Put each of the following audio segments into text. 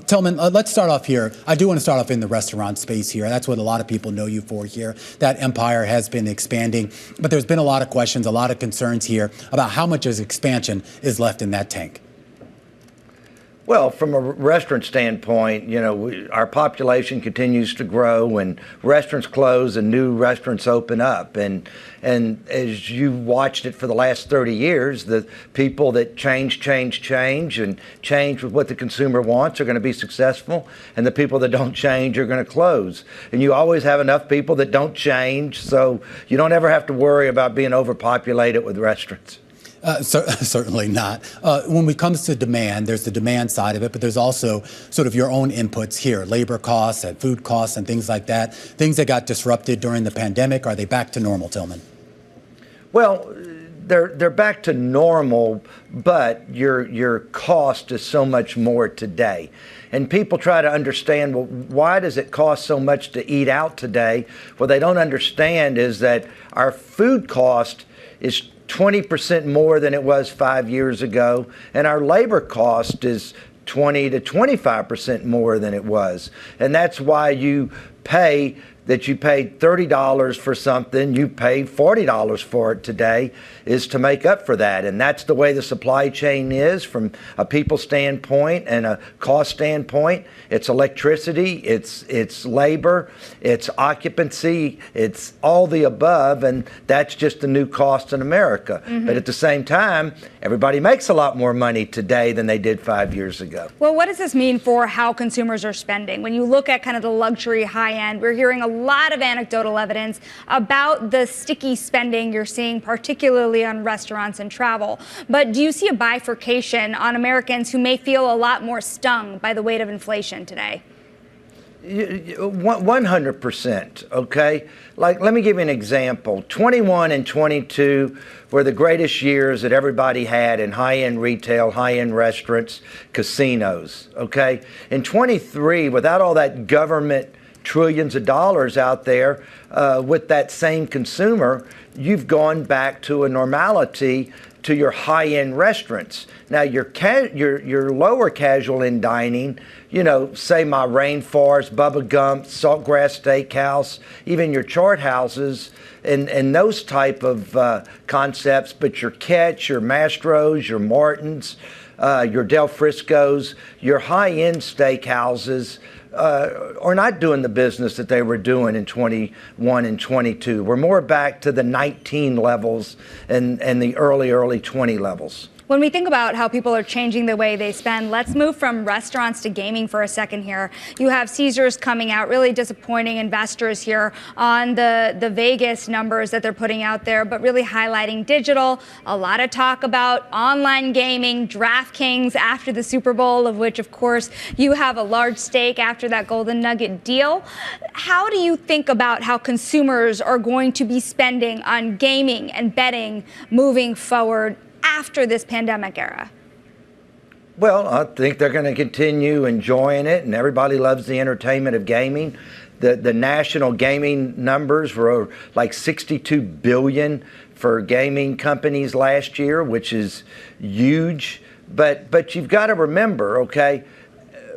Tilman, let's start off here. I do want to start off in the restaurant space here. That's what a lot of people know you for here. That empire has been expanding, but there's been a lot of questions, a lot of concerns here about how much of expansion is left in that tank. Well, from a restaurant standpoint, our population continues to grow, and restaurants close and new restaurants open up. And as you watched it for the last 30 years, the people that change and change with what the consumer wants are going to be successful, and the people that don't change are going to close. And you always have enough people that don't change, so you don't ever have to worry about being overpopulated with restaurants. Certainly not. When it comes to demand, there's the demand side of it, but there's also sort of your own inputs here, labor costs and food costs and things like that. Things that got disrupted during the pandemic, are they back to normal, Tilman? Well, they're back to normal, but your cost is so much more today. And people try to understand, well, why does it cost so much to eat out today? What they don't understand is that our food cost is 20% more than it was 5 years ago, and our labor cost is 20 to 25% more than it was. And that's why you paid $30 for something, you pay $40 for it today, is to make up for that. And that's the way the supply chain is from a people standpoint and a cost standpoint. It's electricity, it's labor, it's occupancy, it's all the above, and that's just the new cost in America. Mm-hmm. But at the same time, everybody makes a lot more money today than they did 5 years ago. Well, what does this mean for how consumers are spending? When you look at kind of the luxury high end, we're hearing a lot of anecdotal evidence about the sticky spending you're seeing, particularly on restaurants and travel. But do you see a bifurcation on Americans who may feel a lot more stung by the weight of inflation today? 100%, okay? Like, let me give you an example. 21 and 22 were the greatest years that everybody had in high-end retail, high-end restaurants, casinos, okay? In 23, without all that government trillions of dollars out there with that same consumer, you've gone back to a normality to your high-end restaurants. Now, your lower casual in dining, say my Rainforest, Bubba Gump, Saltgrass Steakhouse, even your chart houses and those type of concepts, but your Catch, your Mastros, your Martins, your Del Frisco's, your high-end steakhouses, are not doing the business that they were doing in 21 and 22. We're more back to the 19 levels and the early 20 levels. When we think about how people are changing the way they spend, let's move from restaurants to gaming for a second here. You have Caesars coming out, really disappointing investors here on the Vegas numbers that they're putting out there, but really highlighting digital. A lot of talk about online gaming, DraftKings after the Super Bowl, of which, of course, you have a large stake after that Golden Nugget deal. How do you think about how consumers are going to be spending on gaming and betting moving forward after this pandemic era? Well, I think they're going to continue enjoying it, and everybody loves the entertainment of gaming. The national gaming numbers were like $62 billion for gaming companies last year, which is huge. But you've got to remember, okay,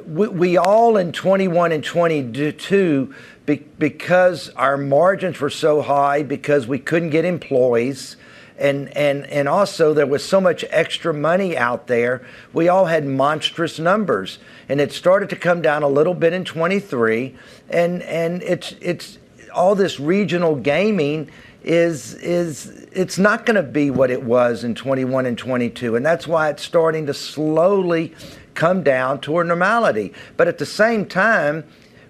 we all in 21 and 22, because our margins were so high, because we couldn't get employees, and also there was so much extra money out there, we all had monstrous numbers. And it started to come down a little bit in 23, and it's all this regional gaming it's not going to be what it was in 21 and 22, and that's why it's starting to slowly come down toward normality. But at the same time,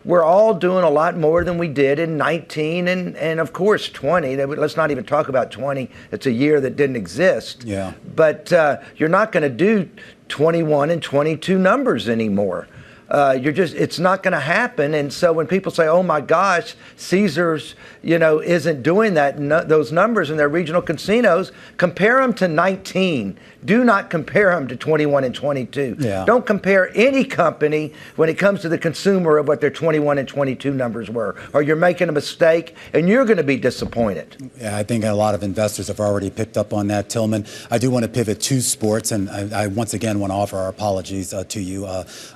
we're all doing a lot more than we did in 19 and of course 20. Let's not even talk about 20. It's a year that didn't exist. Yeah. But you're not going to do 21 and 22 numbers anymore. It's not going to happen. And so when people say, oh my gosh, Caesars, isn't doing those numbers in their regional casinos, compare them to 19. do not compare them to 21 and 22. Yeah. Don't compare any company when it comes to the consumer of what their 21 and 22 numbers were, or you're making a mistake and you're going to be disappointed. Yeah, I think a lot of investors have already picked up on that, Tilman. I do want to pivot to sports, and I once again want to offer our apologies to you,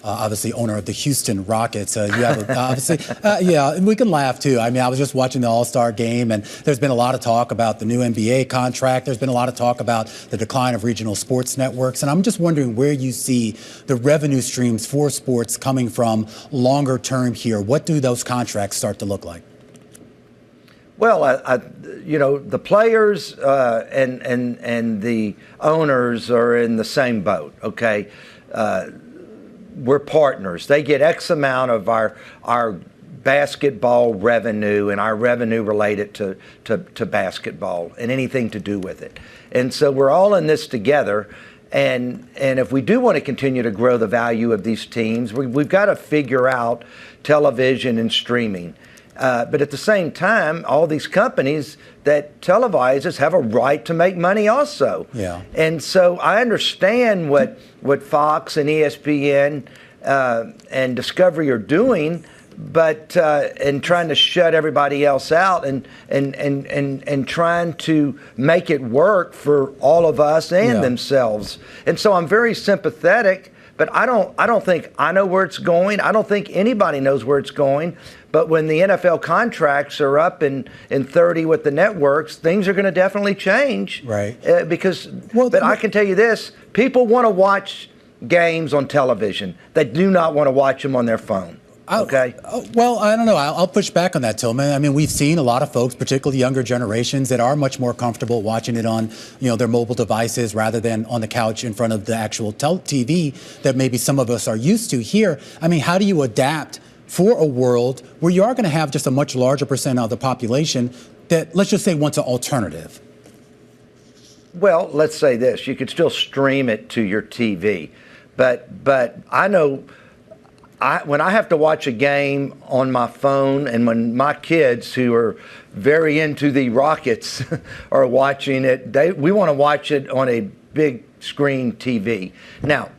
obviously owner of the Houston Rockets. You have obviously, yeah, we can laugh too. I mean, I was just watching the All-Star game, and there's been a lot of talk about the new NBA contract. There's been a lot of talk about the decline of regional sports networks, and I'm just wondering where you see the revenue streams for sports coming from longer term here. What do those contracts start to look like? Well, the players and the owners are in the same boat. Okay, we're partners. They get X amount of our basketball revenue and our revenue related to basketball and anything to do with it. And so we're all in this together. And if we do want to continue to grow the value of these teams, we've got to figure out television and streaming. But at the same time, all these companies that televise us have a right to make money also. Yeah. And so I understand what Fox and ESPN and Discovery are doing, but and trying to shut everybody else out and trying to make it work for all of us and themselves. And so I'm very sympathetic, but I don't think I know where it's going. I don't think anybody knows where it's going. But when the NFL contracts are up in 30 with the networks, things are going to definitely change. Right. But I can tell you this, people want to watch games on television. They do not want to watch them on their phone. Okay. Well, I don't know. I'll push back on that, Tilman. I mean, we've seen a lot of folks, particularly younger generations, that are much more comfortable watching it on, their mobile devices rather than on the couch in front of the actual TV that maybe some of us are used to here. I mean, how do you adapt for a world where you are going to have just a much larger percent of the population that, let's just say, wants an alternative? Well, let's say this: you could still stream it to your TV, but I know. When I have to watch a game on my phone, and when my kids, who are very into the Rockets, are watching it, we want to watch it on a big screen TV. Now,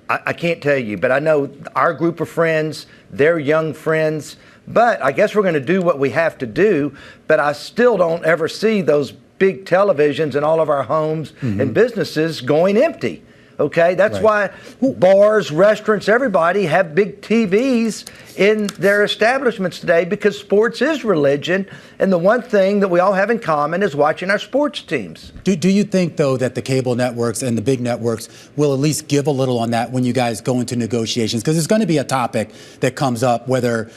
I can't tell you, but I know our group of friends, they're young friends, but I guess we're going to do what we have to do, but I still don't ever see those big televisions in all of our homes and businesses going empty. Okay, that's why bars, restaurants, everybody have big TVs in their establishments today, because sports is religion, and the one thing that we all have in common is watching our sports teams. Do you think, though, that the cable networks and the big networks will at least give a little on that when you guys go into negotiations? Because it's going to be a topic that comes up whether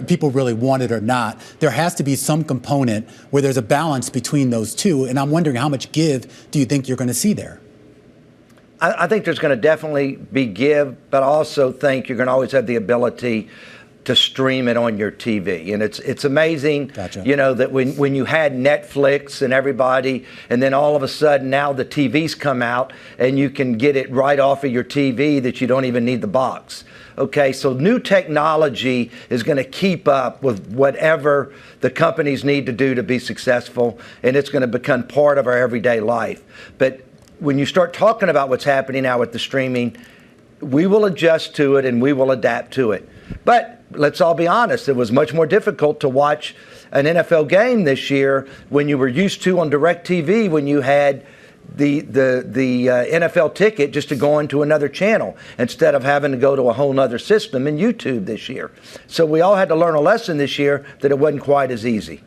people really want it or not. There has to be some component where there's a balance between those two, and I'm wondering how much give do you think you're going to see there? I think there's going to definitely be give, but I also think you're going to always have the ability to stream it on your TV. And it's amazing, Gotcha. That when you had Netflix and everybody, and then all of a sudden now the TVs come out and you can get it right off of your TV, that you don't even need the box. Okay, so new technology is going to keep up with whatever the companies need to do to be successful, and it's going to become part of our everyday life. But when you start talking about what's happening now with the streaming, we will adjust to it and we will adapt to it. But let's all be honest, it was much more difficult to watch an NFL game this year when you were used to on DirecTV, when you had the NFL ticket just to go into another channel instead of having to go to a whole nother system in YouTube this year. So we all had to learn a lesson this year that it wasn't quite as easy.